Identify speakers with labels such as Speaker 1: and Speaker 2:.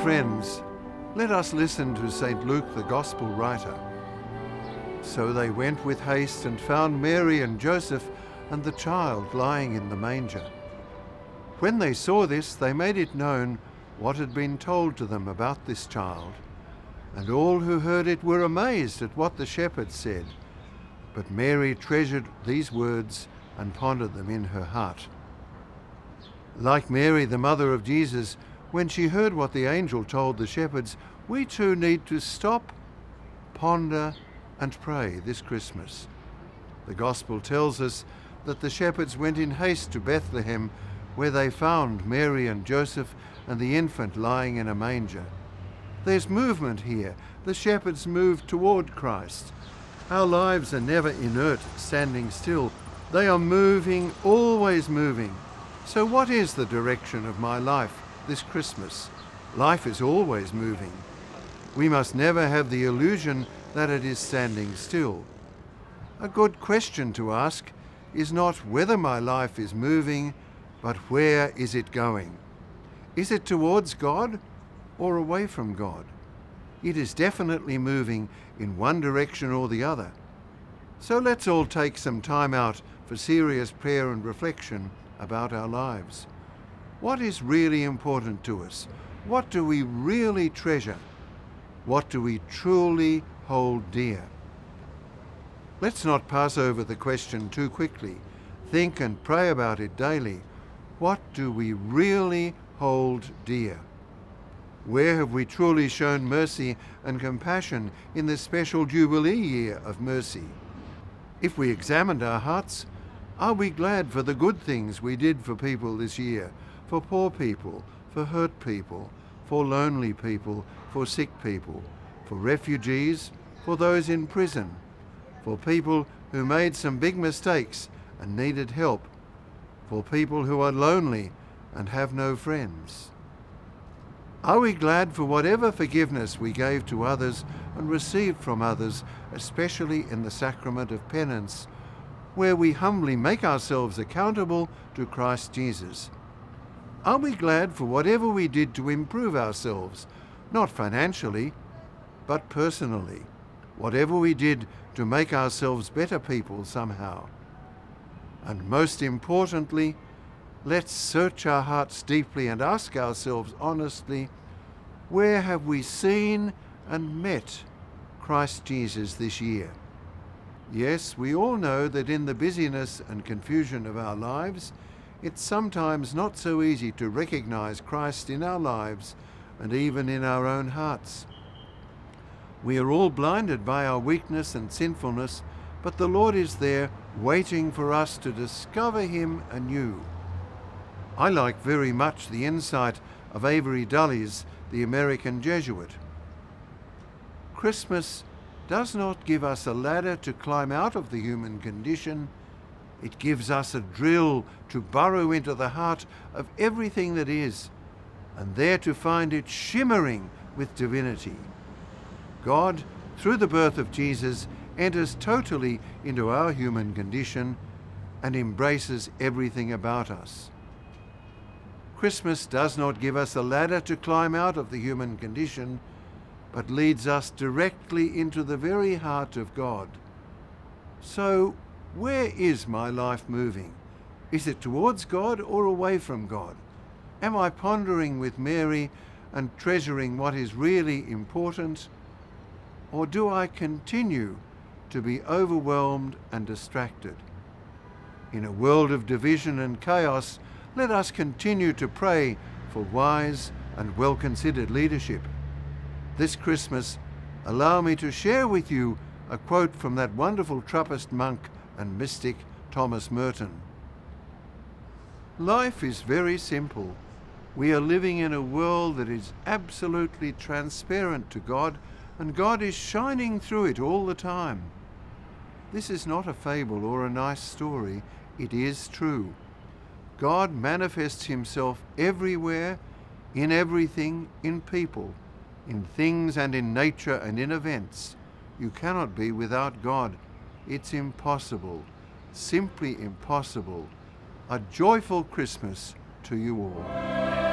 Speaker 1: friends, let us listen to St. Luke, the Gospel writer. So they went with haste and found Mary and Joseph and the child lying in the manger. When they saw this, they made it known what had been told to them about this child. And all who heard it were amazed at what the shepherds said. But Mary treasured these words and pondered them in her heart. Like Mary, the mother of Jesus, when she heard what the angel told the shepherds, we too need to stop, ponder, and pray this Christmas. The Gospel tells us that the shepherds went in haste to Bethlehem, where they found Mary and Joseph and the infant lying in a manger. There's movement here. The shepherds moved toward Christ. Our lives are never inert, standing still. They are moving, always moving. So what is the direction of my life this Christmas? Life is always moving. We must never have the illusion that it is standing still. A good question to ask is not whether my life is moving, but where is it going? Is it towards God or away from God? It is definitely moving in one direction or the other. So let's all take some time out for serious prayer and reflection about our lives. What is really important to us? What do we really treasure? What do we truly hold dear? Let's not pass over the question too quickly. Think and pray about it daily. What do we really hold dear? Where have we truly shown mercy and compassion in this special Jubilee year of mercy? If we examined our hearts, are we glad for the good things we did for people this year, for poor people, for hurt people, for lonely people, for sick people, for refugees, for those in prison, for people who made some big mistakes and needed help, for people who are lonely and have no friends? Are we glad for whatever forgiveness we gave to others and received from others, especially in the sacrament of penance, where we humbly make ourselves accountable to Christ Jesus? Are we glad for whatever we did to improve ourselves, not financially, but personally, whatever we did to make ourselves better people somehow? And most importantly, let's search our hearts deeply and ask ourselves honestly, where have we seen and met Christ Jesus this year? Yes, we all know that in the busyness and confusion of our lives, it's sometimes not so easy to recognize Christ in our lives and even in our own hearts. We are all blinded by our weakness and sinfulness, but the Lord is there waiting for us to discover Him anew. I like very much the insight of Avery Dulles, the American Jesuit. Christmas does not give us a ladder to climb out of the human condition. It gives us a drill to burrow into the heart of everything that is, and there to find it shimmering with divinity. God, through the birth of Jesus, enters totally into our human condition and embraces everything about us. Christmas does not give us a ladder to climb out of the human condition, but leads us directly into the very heart of God. So, where is my life moving? Is it towards God or away from God? Am I pondering with Mary and treasuring what is really important? Or do I continue to be overwhelmed and distracted? In a world of division and chaos, let us continue to pray for wise and well-considered leadership. This Christmas, allow me to share with you a quote from that wonderful Trappist monk and mystic Thomas Merton. Life is very simple. We are living in a world that is absolutely transparent to God, and God is shining through it all the time. This is not a fable or a nice story. It is true. God manifests Himself everywhere, in everything, in people, in things and in nature and in events. You cannot be without God. It's impossible, simply impossible. A joyful Christmas to you all.